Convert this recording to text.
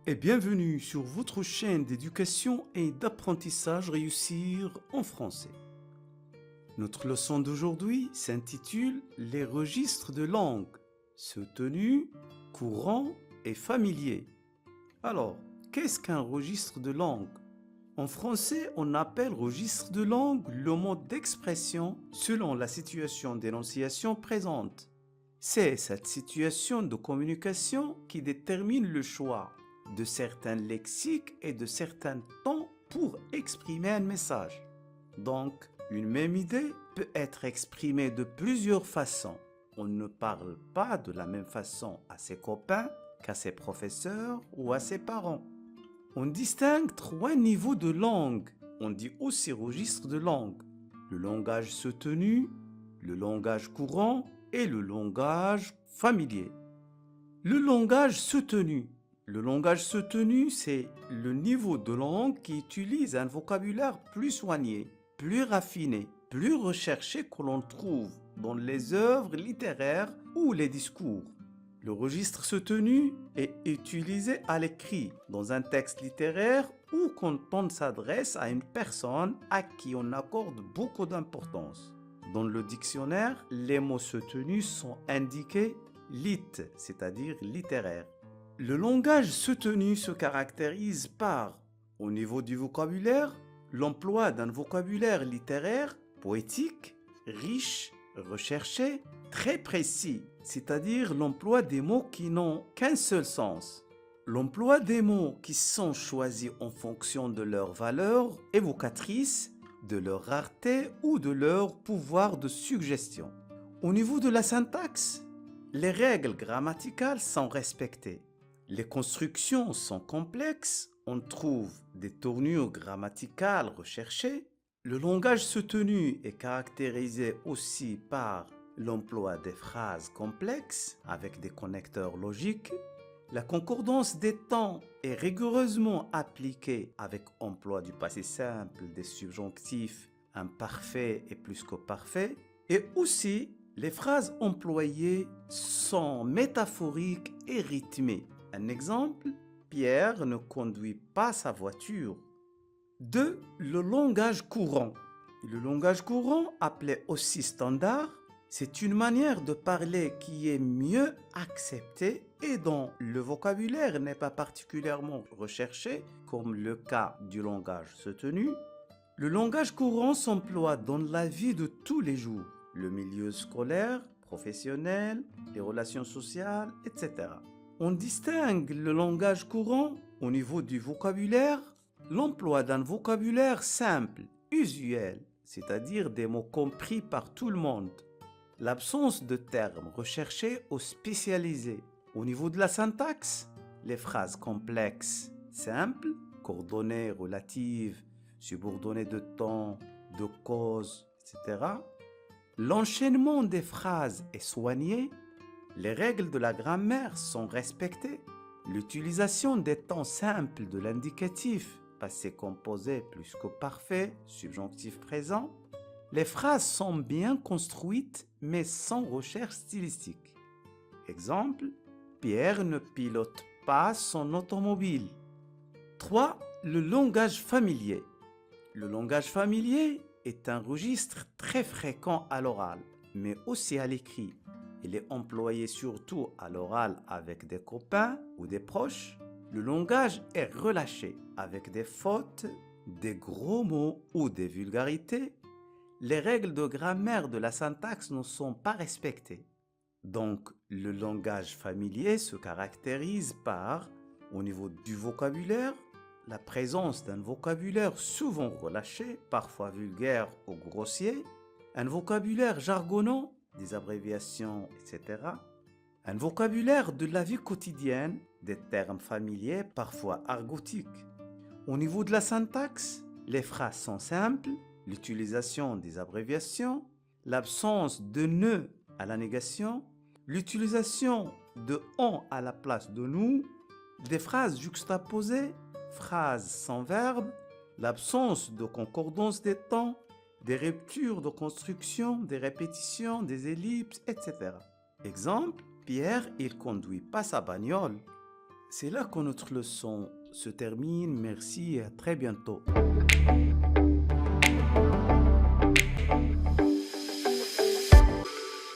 et bienvenue sur votre chaîne d'éducation et d'apprentissage Réussir en français. Notre leçon d'aujourd'hui s'intitule Les registres de langue, soutenus, courants et familiers. Alors, qu'est-ce qu'un registre de langue? En français, on appelle registre de langue le mode d'expression selon la situation d'énonciation présente. C'est cette situation de communication qui détermine le choix de certains lexiques et de certains temps pour exprimer un message. Donc, une même idée peut être exprimée de plusieurs façons. On ne parle pas de la même façon à ses copains qu'à ses professeurs ou à ses parents. On distingue 3 niveaux de langue. On dit aussi registre de langue. Le langage soutenu, le langage courant et le langage familier. Le langage soutenu. Le langage soutenu, c'est le niveau de langue qui utilise un vocabulaire plus soigné, plus raffiné, plus recherché que l'on trouve dans les œuvres littéraires ou les discours. Le registre soutenu est utilisé à l'écrit dans un texte littéraire ou quand on s'adresse à une personne à qui on accorde beaucoup d'importance. Dans le dictionnaire, les mots soutenus sont indiqués lit, c'est-à-dire littéraire. Le langage soutenu se caractérise par, au niveau du vocabulaire, l'emploi d'un vocabulaire littéraire, poétique, riche, recherché, très précis, c'est-à-dire l'emploi des mots qui n'ont qu'un seul sens. L'emploi des mots qui sont choisis en fonction de leur valeur évocatrice, de leur rareté ou de leur pouvoir de suggestion. Au niveau de la syntaxe, les règles grammaticales sont respectées. Les constructions sont complexes, on trouve des tournures grammaticales recherchées. Le langage soutenu est caractérisé aussi par l'emploi des phrases complexes avec des connecteurs logiques. La concordance des temps est rigoureusement appliquée avec emploi du passé simple, des subjonctifs imparfaits et plus que parfaits. Et aussi, les phrases employées sont métaphoriques et rythmées. Un exemple, Pierre ne conduit pas sa voiture. 2. Le langage courant. Le langage courant, appelé aussi standard, c'est une manière de parler qui est mieux acceptée et dont le vocabulaire n'est pas particulièrement recherché, comme le cas du langage soutenu. Le langage courant s'emploie dans la vie de tous les jours, le milieu scolaire, professionnel, les relations sociales, etc. On distingue le langage courant au niveau du vocabulaire, l'emploi d'un vocabulaire simple, usuel, c'est-à-dire des mots compris par tout le monde. L'absence de termes recherchés ou spécialisés. Au niveau de la syntaxe, les phrases complexes, simples, coordonnées, relatives, subordonnées de temps, de cause, etc. L'enchaînement des phrases est soigné. Les règles de la grammaire sont respectées. L'utilisation des temps simples de l'indicatif, passé composé plus que parfait, subjonctif présent. Les phrases sont bien construites mais sans recherche stylistique. Exemple, Pierre ne pilote pas son automobile. 3. Le langage familier. Le langage familier est un registre très fréquent à l'oral, mais aussi à l'écrit. Il est employé surtout à l'oral avec des copains ou des proches. Le langage est relâché avec des fautes, des gros mots ou des vulgarités. Les règles de grammaire de la syntaxe ne sont pas respectées. Donc, le langage familier se caractérise par, au niveau du vocabulaire, la présence d'un vocabulaire souvent relâché, parfois vulgaire ou grossier, un vocabulaire jargonnant, des abréviations, etc. Un vocabulaire de la vie quotidienne, des termes familiers, parfois argotiques. Au niveau de la syntaxe, les phrases sont simples, l'utilisation des abréviations, l'absence de ne à la négation, l'utilisation de on à la place de nous, des phrases juxtaposées, phrases sans verbe, l'absence de concordance des temps, des ruptures de construction, des répétitions, des ellipses, etc. Exemple, Pierre, il conduit pas sa bagnole. C'est là que notre leçon se termine. Merci et à très bientôt.